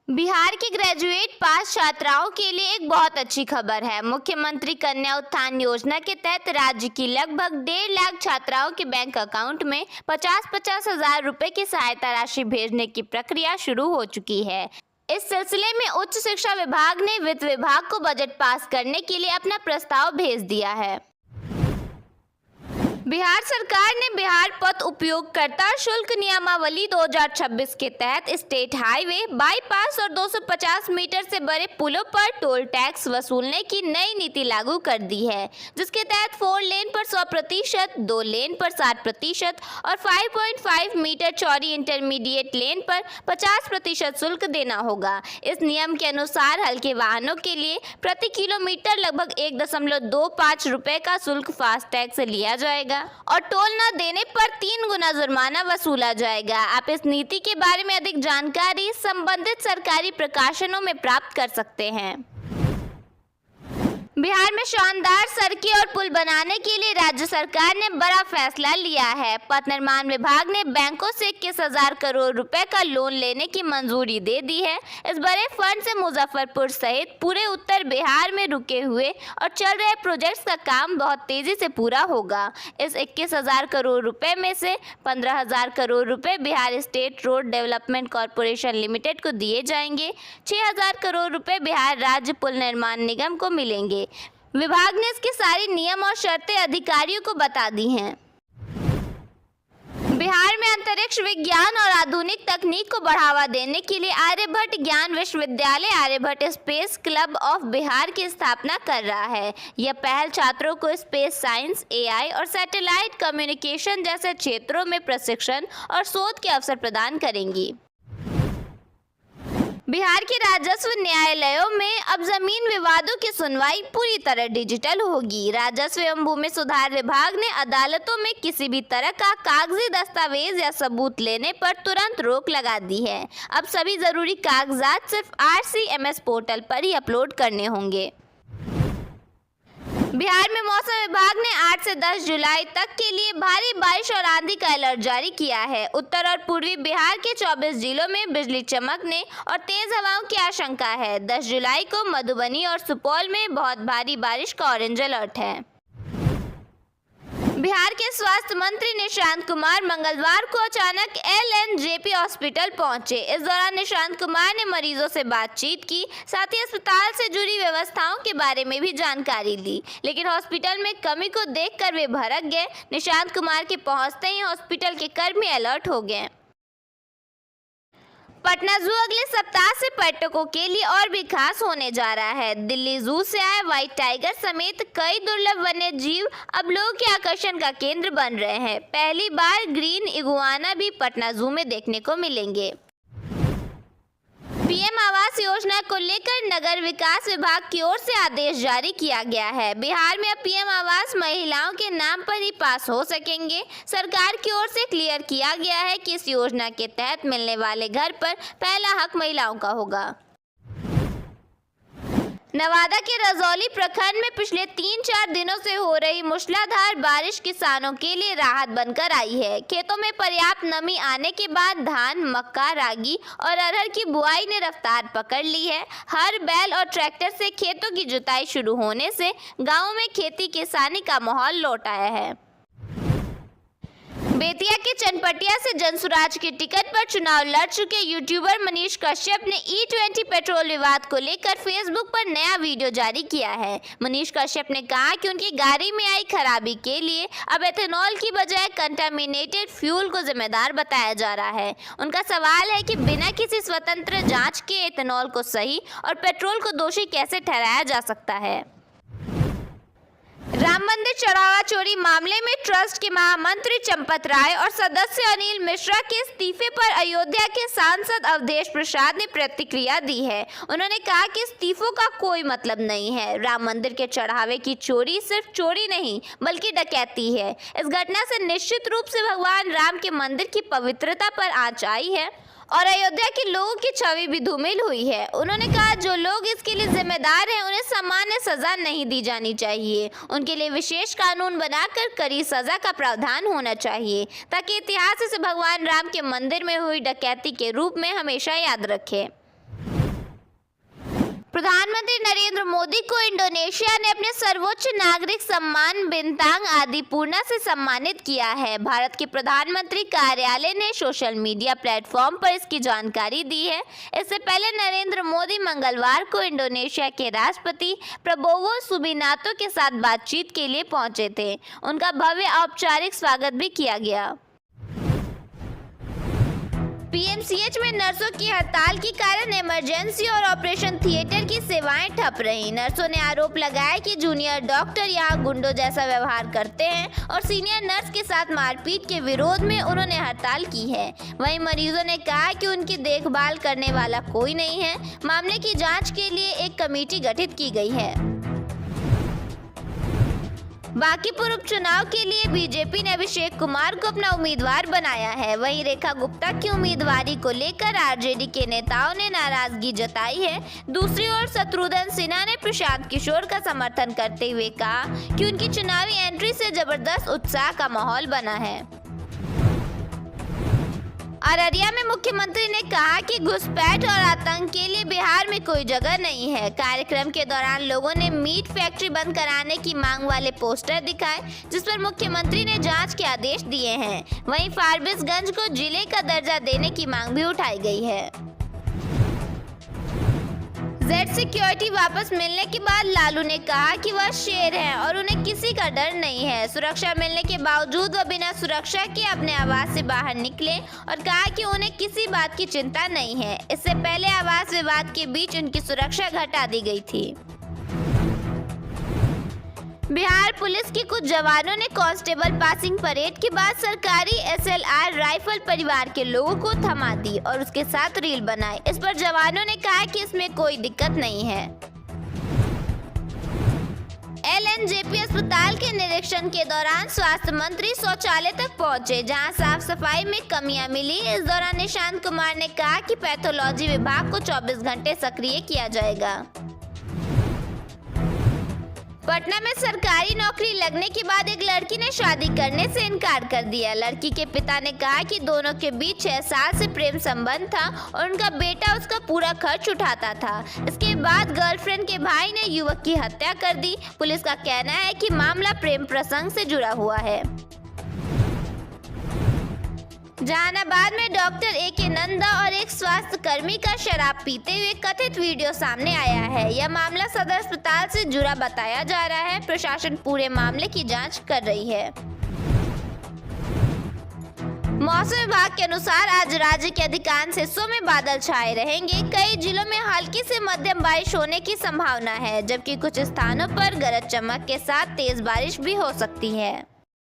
बिहार की ग्रेजुएट पास छात्राओं के लिए एक बहुत अच्छी खबर है। मुख्यमंत्री कन्या उत्थान योजना के तहत राज्य की लगभग 1.5 लाख छात्राओं के बैंक अकाउंट में 50-50 हजार रुपए की सहायता राशि भेजने की प्रक्रिया शुरू हो चुकी है। इस सिलसिले में उच्च शिक्षा विभाग ने वित्त विभाग को बजट पास करने के लिए अपना प्रस्ताव भेज दिया है। बिहार सरकार ने बिहार पथ उपयोगकर्ता शुल्क नियमावली 2026 के तहत स्टेट हाईवे, बाईपास और 250 मीटर से बड़े पुलों पर टोल टैक्स वसूलने की नई नीति लागू कर दी है, जिसके तहत 4 लेन पर 100%, 2 लेन पर 60% और 5.5 मीटर चौड़ी इंटरमीडिएट लेन पर 50% शुल्क देना होगा। इस नियम के अनुसार हल्के वाहनों के लिए प्रति किलोमीटर लगभग 1.25 रुपए का शुल्क फास्टैग से लिया जाएगा और टोल न देने पर 3 गुना जुर्माना वसूला जाएगा। आप इस नीति के बारे में अधिक जानकारी संबंधित सरकारी प्रकाशनों में प्राप्त कर सकते हैं। बिहार में शानदार सड़कें और पुल बनाने के लिए राज्य सरकार ने बड़ा फैसला लिया है। पथ निर्माण विभाग ने बैंकों से 21,000 करोड़ रुपए का लोन लेने की मंजूरी दे दी है। इस बड़े फंड से मुजफ्फरपुर सहित पूरे उत्तर बिहार में रुके हुए और चल रहे प्रोजेक्ट्स का काम बहुत तेजी से पूरा होगा। इस 21,000 करोड़ रुपए में से 15,000 करोड़ रुपए Bihar state road development corporation limited को दिए जाएंगे। 6,000 करोड़ रुपए बिहार राज्य पुल निर्माण निगम को मिलेंगे। विभाग ने इसके सारे नियम और शर्तें अधिकारियों को बता दी हैं। बिहार में अंतरिक्ष विज्ञान और आधुनिक तकनीक को बढ़ावा देने के लिए Aryabhatta Gyan Vishwavidyalaya Aryabhatta space club of Bihar की स्थापना कर रहा है। यह पहल छात्रों को स्पेस साइंस, एआई और सैटेलाइट कम्युनिकेशन जैसे क्षेत्रों में प्रशिक्षण और शोध के अवसर प्रदान करेंगी। बिहार के राजस्व न्यायालयों में अब जमीन विवादों की सुनवाई पूरी तरह डिजिटल होगी। राजस्व एवं भूमि सुधार विभाग ने अदालतों में किसी भी तरह का कागजी दस्तावेज या सबूत लेने पर तुरंत रोक लगा दी है। अब सभी जरूरी कागजात सिर्फ RCMS पोर्टल पर ही अपलोड करने होंगे। बिहार में मौसम विभाग ने 8 से 10 जुलाई तक के लिए भारी बारिश और आंधी का अलर्ट जारी किया है। उत्तर और पूर्वी बिहार के 24 जिलों में बिजली चमकने और तेज हवाओं की आशंका है। 10 जुलाई को मधुबनी और सुपौल में बहुत भारी बारिश का ऑरेंज अलर्ट है। बिहार के स्वास्थ्य मंत्री निशांत कुमार मंगलवार को अचानक LNJP हॉस्पिटल पहुंचे। इस दौरान निशांत कुमार ने मरीजों से बातचीत की, साथ ही अस्पताल से जुड़ी व्यवस्थाओं के बारे में भी जानकारी ली, लेकिन हॉस्पिटल में कमी को देखकर वे भड़क गए। निशांत कुमार के पहुंचते ही हॉस्पिटल के कर्मी अलर्ट हो गए। पटना जू अगले सप्ताह से पर्यटकों के लिए और भी खास होने जा रहा है। दिल्ली जू से आए व्हाइट टाइगर समेत कई दुर्लभ वन्य जीव अब लोगों के आकर्षण का केंद्र बन रहे हैं। पहली बार ग्रीन इगुआना भी पटना जू में देखने को मिलेंगे। PM आवास योजना को लेकर नगर विकास विभाग की ओर से आदेश जारी किया गया है। बिहार में अब PM आवास महिलाओं के नाम पर ही पास हो सकेंगे। सरकार की ओर से क्लियर किया गया है कि इस योजना के तहत मिलने वाले घर पर पहला हक महिलाओं का होगा। नवादा के रजौली प्रखंड में पिछले 3-4 दिनों से हो रही मूसलाधार बारिश किसानों के लिए राहत बनकर आई है। खेतों में पर्याप्त नमी आने के बाद धान, मक्का, रागी और अरहर की बुआई ने रफ्तार पकड़ ली है। हर, बैल और ट्रैक्टर से खेतों की जुताई शुरू होने से गांवों में खेती किसानी का माहौल लौट आया है। बेतिया के चनपटिया से जनसुराज के टिकट पर चुनाव लड़ चुके यूट्यूबर मनीष कश्यप ने E20 पेट्रोल विवाद को लेकर फेसबुक पर नया वीडियो जारी किया है। मनीष कश्यप ने कहा कि उनकी गाड़ी में आई खराबी के लिए अब एथेनॉल की बजाय कंटामिनेटेड फ्यूल को जिम्मेदार बताया जा रहा है। उनका सवाल है कि बिना किसी स्वतंत्र जांच के एथेनॉल को सही और पेट्रोल को दोषी कैसे ठहराया जा सकता है। राम मंदिर चढ़ावा चोरी मामले में ट्रस्ट के महामंत्री चंपत राय और सदस्य अनिल मिश्रा के इस्तीफे पर अयोध्या के सांसद अवधेश प्रसाद ने प्रतिक्रिया दी है। उन्होंने कहा कि इस्तीफों का कोई मतलब नहीं है। राम मंदिर के चढ़ावे की चोरी सिर्फ चोरी नहीं बल्कि डकैती है। इस घटना से निश्चित रूप से भगवान राम के मंदिर की पवित्रता पर आंच आई है और अयोध्या के लोगों की छवि भी धूमिल हुई है। उन्होंने कहा जो लोग इसके लिए जिम्मेदार हैं उन्हें सामान्य सजा नहीं दी जानी चाहिए, उनके लिए विशेष कानून बनाकर कड़ी सजा का प्रावधान होना चाहिए ताकि इतिहास इसे भगवान राम के मंदिर में हुई डकैती के रूप में हमेशा याद रखे। प्रधानमंत्री नरेंद्र मोदी को इंडोनेशिया ने अपने सर्वोच्च नागरिक सम्मान बिंतांग आदि पूर्णा से सम्मानित किया है। भारत के प्रधानमंत्री कार्यालय ने सोशल मीडिया प्लेटफॉर्म पर इसकी जानकारी दी है। इससे पहले नरेंद्र मोदी मंगलवार को इंडोनेशिया के राष्ट्रपति प्रबोवो सुबिनातो के साथ बातचीत के लिए पहुंचे थे। उनका भव्य औपचारिक स्वागत भी किया गया। पीएमसीएच में नर्सों की हड़ताल के कारण इमरजेंसी और ऑपरेशन थिएटर की सेवाएं ठप रहीं। नर्सों ने आरोप लगाया कि जूनियर डॉक्टर यहां गुंडों जैसा व्यवहार करते हैं और सीनियर नर्स के साथ मारपीट के विरोध में उन्होंने हड़ताल की है। वहीं मरीजों ने कहा कि उनकी देखभाल करने वाला कोई नहीं है। मामले की जांच के लिए एक कमेटी गठित की गई है। बांकीपुर उपचुनाव के लिए बीजेपी ने अभिषेक कुमार को अपना उम्मीदवार बनाया है। वहीं रेखा गुप्ता की उम्मीदवारी को लेकर आरजेडी के नेताओं ने नाराजगी जताई है। दूसरी ओर शत्रुघ्न सिन्हा ने प्रशांत किशोर का समर्थन करते हुए कहा कि उनकी चुनावी एंट्री से जबरदस्त उत्साह का माहौल बना है। अररिया में मुख्यमंत्री ने कहा कि घुसपैठ और आतंक के लिए बिहार में कोई जगह नहीं है। कार्यक्रम के दौरान लोगों ने मीट फैक्ट्री बंद कराने की मांग वाले पोस्टर दिखाए, जिस पर मुख्यमंत्री ने जांच के आदेश दिए हैं। वहीं फारबिसगंज को जिले का दर्जा देने की मांग भी उठाई गई है। जेड सिक्योरिटी वापस मिलने के बाद लालू ने कहा कि वह शेर हैं और उन्हें किसी का डर नहीं है। सुरक्षा मिलने के बावजूद वह बिना सुरक्षा के अपने आवास से बाहर निकले और कहा कि उन्हें किसी बात की चिंता नहीं है। इससे पहले आवास विवाद के बीच उनकी सुरक्षा घटा दी गई थी। बिहार पुलिस के कुछ जवानों ने कांस्टेबल पासिंग परेड के बाद सरकारी एसएलआर राइफल परिवार के लोगों को थमा दी और उसके साथ रील बनाई। इस पर जवानों ने कहा कि इसमें कोई दिक्कत नहीं है। एलएनजेपी अस्पताल के निरीक्षण के दौरान स्वास्थ्य मंत्री शौचालय तक पहुंचे, जहां साफ सफाई में कमियां मिली। इस दौरान निशांत कुमार ने कहा कि पैथोलॉजी विभाग को 24 घंटे सक्रिय किया जाएगा। पटना में सरकारी नौकरी लगने के बाद एक लड़की ने शादी करने से इनकार कर दिया। लड़की के पिता ने कहा कि दोनों के बीच 6 साल से प्रेम संबंध था और उनका बेटा उसका पूरा खर्च उठाता था। इसके बाद गर्लफ्रेंड के भाई ने युवक की हत्या कर दी। पुलिस का कहना है कि मामला प्रेम प्रसंग से जुड़ा हुआ है। जहानाबाद में डॉक्टर ए.के. नंदा और एक स्वास्थ्य कर्मी का शराब पीते हुए कथित वीडियो सामने आया है। यह मामला सदर अस्पताल से जुड़ा बताया जा रहा है। प्रशासन पूरे मामले की जांच कर रही है। मौसम विभाग के अनुसार आज राज्य के अधिकांश हिस्सों में बादल छाए रहेंगे। कई जिलों में हल्की से मध्यम बारिश होने की संभावना है, जबकि कुछ स्थानों पर गरज चमक के साथ तेज बारिश भी हो सकती है।